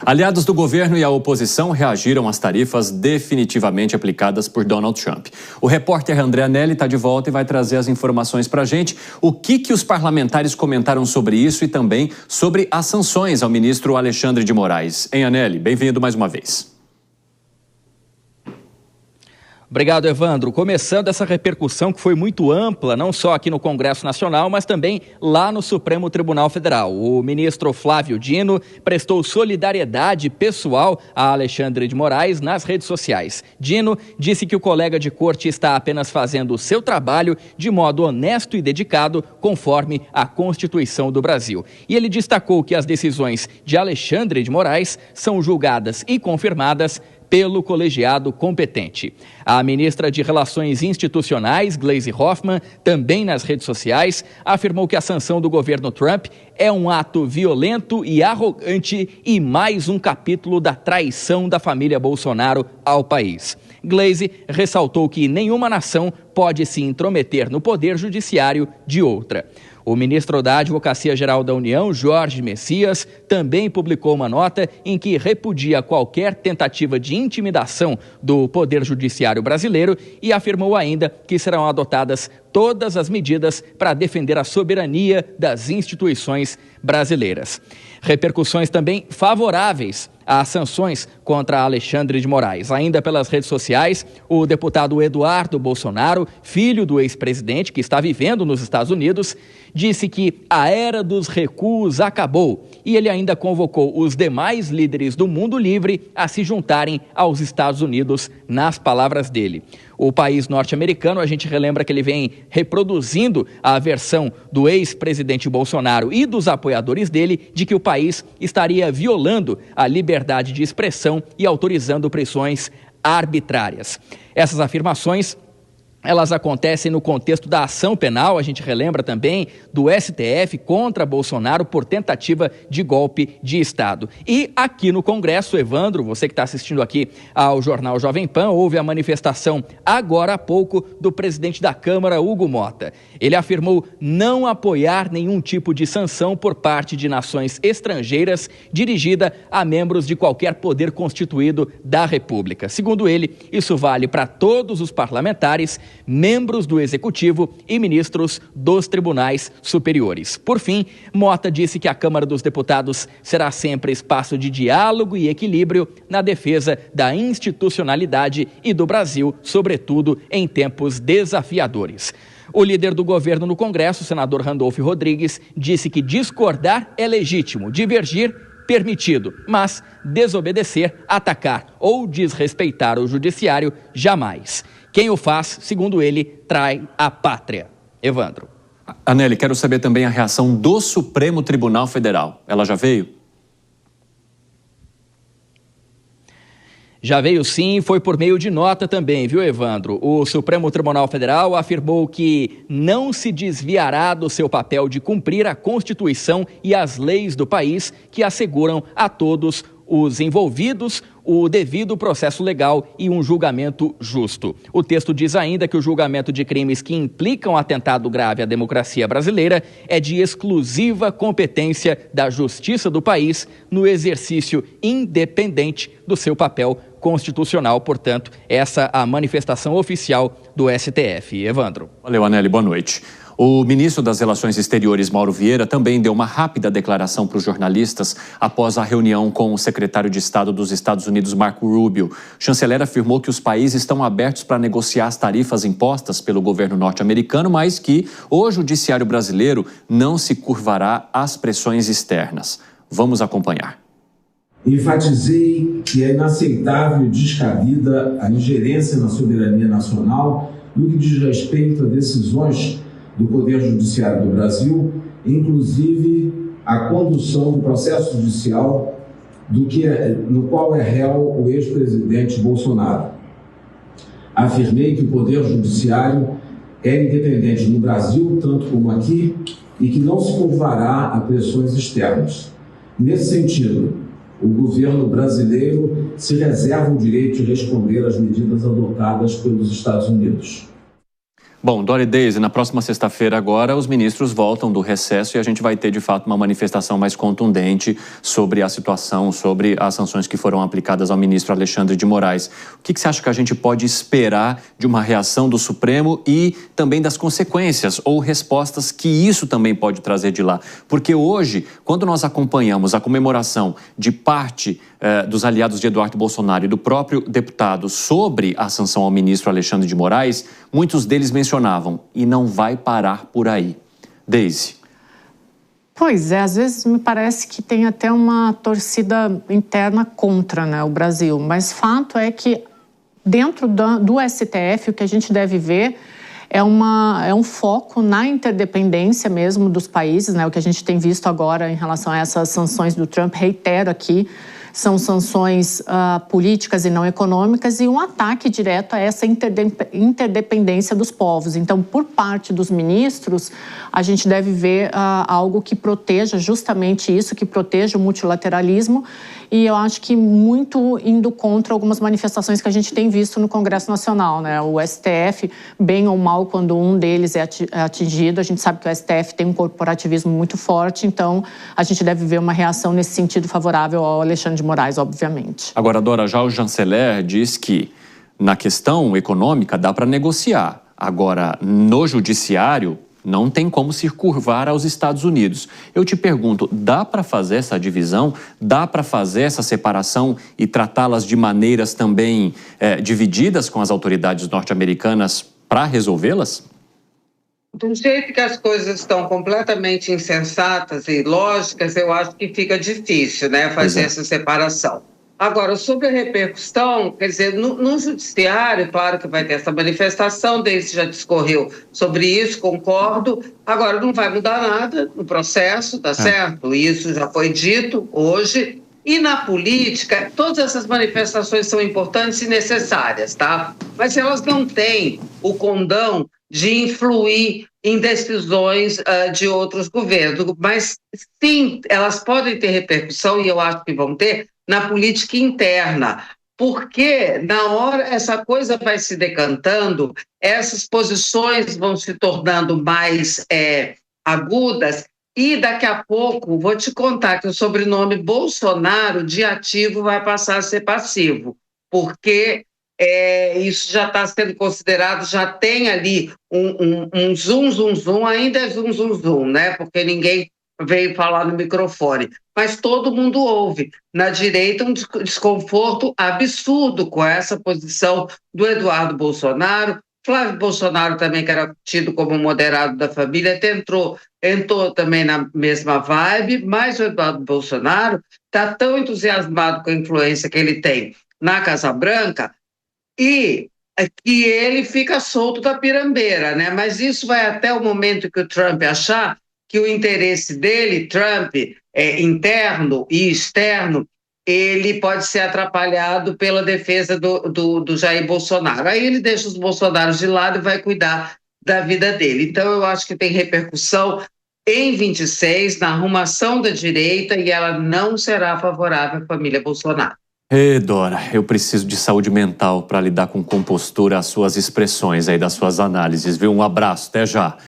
Aliados do governo e a oposição reagiram às tarifas definitivamente aplicadas por Donald Trump. O repórter André Anelli está de volta e vai trazer as informações para a gente. O que os parlamentares comentaram sobre isso e também sobre as sanções ao ministro Alexandre de Moraes. Hein, Anelli? Bem-vindo mais uma vez. Obrigado, Evandro. Começando essa repercussão que foi muito ampla, não só aqui no Congresso Nacional, mas também lá no Supremo Tribunal Federal. O ministro Flávio Dino prestou solidariedade pessoal a Alexandre de Moraes nas redes sociais. Dino disse que o colega de corte está apenas fazendo o seu trabalho de modo honesto e dedicado, conforme a Constituição do Brasil. E ele destacou que as decisões de Alexandre de Moraes são julgadas e confirmadas pelo colegiado competente. A ministra de Relações Institucionais, Gleisi Hoffmann, também nas redes sociais, afirmou que a sanção do governo Trump é um ato violento e arrogante e mais um capítulo da traição da família Bolsonaro ao país. Gleisi ressaltou que nenhuma nação pode se intrometer no poder judiciário de outra. O ministro da Advocacia Geral da União, Jorge Messias, também publicou uma nota em que repudia qualquer tentativa de intimidação do Poder Judiciário brasileiro e afirmou ainda que serão adotadas todas as medidas para defender a soberania das instituições brasileiras. Repercussões também favoráveis às sanções contra Alexandre de Moraes. Ainda pelas redes sociais, o deputado Eduardo Bolsonaro, filho do ex-presidente que está vivendo nos Estados Unidos, disse que a era dos recuos acabou e ele ainda convocou os demais líderes do mundo livre a se juntarem aos Estados Unidos, nas palavras dele. O país norte-americano, a gente relembra que ele vem reproduzindo a versão do ex-presidente Bolsonaro e dos apoiadores dele de que o país estaria violando a liberdade de expressão e autorizando prisões arbitrárias. Essas afirmações, elas acontecem no contexto da ação penal, a gente relembra também, do STF contra Bolsonaro por tentativa de golpe de Estado. E aqui no Congresso, Evandro, você que está assistindo aqui ao Jornal Jovem Pan, houve a manifestação agora há pouco do presidente da Câmara, Hugo Mota. Ele afirmou não apoiar nenhum tipo de sanção por parte de nações estrangeiras dirigida a membros de qualquer poder constituído da República. Segundo ele, isso vale para todos os parlamentares, membros do Executivo e ministros dos tribunais superiores. Por fim, Mota disse que a Câmara dos Deputados será sempre espaço de diálogo e equilíbrio na defesa da institucionalidade e do Brasil, sobretudo em tempos desafiadores. O líder do governo no Congresso, o senador Randolfo Rodrigues, disse que discordar é legítimo, divergir permitido, mas desobedecer, atacar ou desrespeitar o judiciário, jamais. Quem o faz, segundo ele, trai a pátria. Evandro. Anelli, quero saber também a reação do Supremo Tribunal Federal. Ela já veio? Já veio sim, foi por meio de nota também, viu, Evandro? O Supremo Tribunal Federal afirmou que não se desviará do seu papel de cumprir a Constituição e as leis do país que asseguram a todos os envolvidos o devido processo legal e um julgamento justo. O texto diz ainda que o julgamento de crimes que implicam atentado grave à democracia brasileira é de exclusiva competência da Justiça do país no exercício independente do seu papel constitucional. Portanto, essa é a manifestação oficial do STF. Evandro. Valeu, Anelli. Boa noite. O ministro das Relações Exteriores, Mauro Vieira, também deu uma rápida declaração para os jornalistas após a reunião com o secretário de Estado dos Estados Unidos, Marco Rubio. O chanceler afirmou que os países estão abertos para negociar as tarifas impostas pelo governo norte-americano, mas que o judiciário brasileiro não se curvará às pressões externas. Vamos acompanhar. Enfatizei que é inaceitável e descabida a ingerência na soberania nacional no que diz respeito a decisões do Poder Judiciário do Brasil, inclusive a condução do processo judicial no qual é réu o ex-presidente Bolsonaro. Afirmei que o Poder Judiciário é independente no Brasil, tanto como aqui, e que não se curvará a pressões externas. Nesse sentido, o governo brasileiro se reserva o direito de responder às medidas adotadas pelos Estados Unidos. Bom, Dora e Deise, na próxima sexta-feira agora os ministros voltam do recesso e a gente vai ter de fato uma manifestação mais contundente sobre a situação, sobre as sanções que foram aplicadas ao ministro Alexandre de Moraes. O que você acha que a gente pode esperar de uma reação do Supremo e também das consequências ou respostas que isso também pode trazer de lá? Porque hoje, quando nós acompanhamos a comemoração de parte dos aliados de Eduardo Bolsonaro e do próprio deputado sobre a sanção ao ministro Alexandre de Moraes, muitos deles mencionavam, e não vai parar por aí. Deise. Pois é, às vezes me parece que tem até uma torcida interna contra, né, o Brasil, mas fato é que dentro do STF o que a gente deve ver é um foco na interdependência mesmo dos países, né, o que a gente tem visto agora em relação a essas sanções do Trump, reitero aqui, são sanções políticas e não econômicas e um ataque direto a essa interdependência dos povos. Então, por parte dos ministros, a gente deve ver algo que proteja justamente isso, que proteja o multilateralismo, e eu acho que muito indo contra algumas manifestações que a gente tem visto no Congresso Nacional, né? O STF, bem ou mal, quando um deles é atingido, a gente sabe que o STF tem um corporativismo muito forte, então a gente deve ver uma reação nesse sentido favorável ao Alexandre de Moraes, obviamente. Agora, Dora, já o chanceler diz que na questão econômica dá para negociar. Agora, no judiciário, não tem como se curvar aos Estados Unidos. Eu te pergunto, dá para fazer essa divisão? Dá para fazer essa separação e tratá-las de maneiras também divididas com as autoridades norte-americanas para resolvê-las? Do jeito que as coisas estão completamente insensatas e ilógicas, eu acho que fica difícil, né, fazer essa separação. Agora, sobre a repercussão, quer dizer, no judiciário, claro que vai ter essa manifestação, Deise já discorreu sobre isso, concordo. Agora, não vai mudar nada no processo, tá certo? Isso já foi dito hoje. E na política, todas essas manifestações são importantes e necessárias, tá? Mas elas não têm o condão de influir em decisões de outros governos. Mas, sim, elas podem ter repercussão, e eu acho que vão ter, na política interna, porque na hora essa coisa vai se decantando, essas posições vão se tornando mais agudas e daqui a pouco, vou te contar que o sobrenome Bolsonaro de ativo vai passar a ser passivo, porque isso já está sendo considerado, já tem ali um zum, ainda é zum, né? Porque ninguém veio falar no microfone, mas todo mundo ouve. Na direita, um desconforto absurdo com essa posição do Eduardo Bolsonaro. Flávio Bolsonaro também, que era tido como moderado da família, entrou também na mesma vibe, mas o Eduardo Bolsonaro está tão entusiasmado com a influência que ele tem na Casa Branca e que ele fica solto da pirambeira, né? Mas isso vai até o momento que o Trump achar que o interesse dele, Trump, interno e externo, ele pode ser atrapalhado pela defesa do Jair Bolsonaro. Aí ele deixa os Bolsonaros de lado e vai cuidar da vida dele. Então, eu acho que tem repercussão em 26, na arrumação da direita, e ela não será favorável à família Bolsonaro. Dora, eu preciso de saúde mental para lidar com compostura as suas expressões aí das suas análises, viu? Um abraço, até já.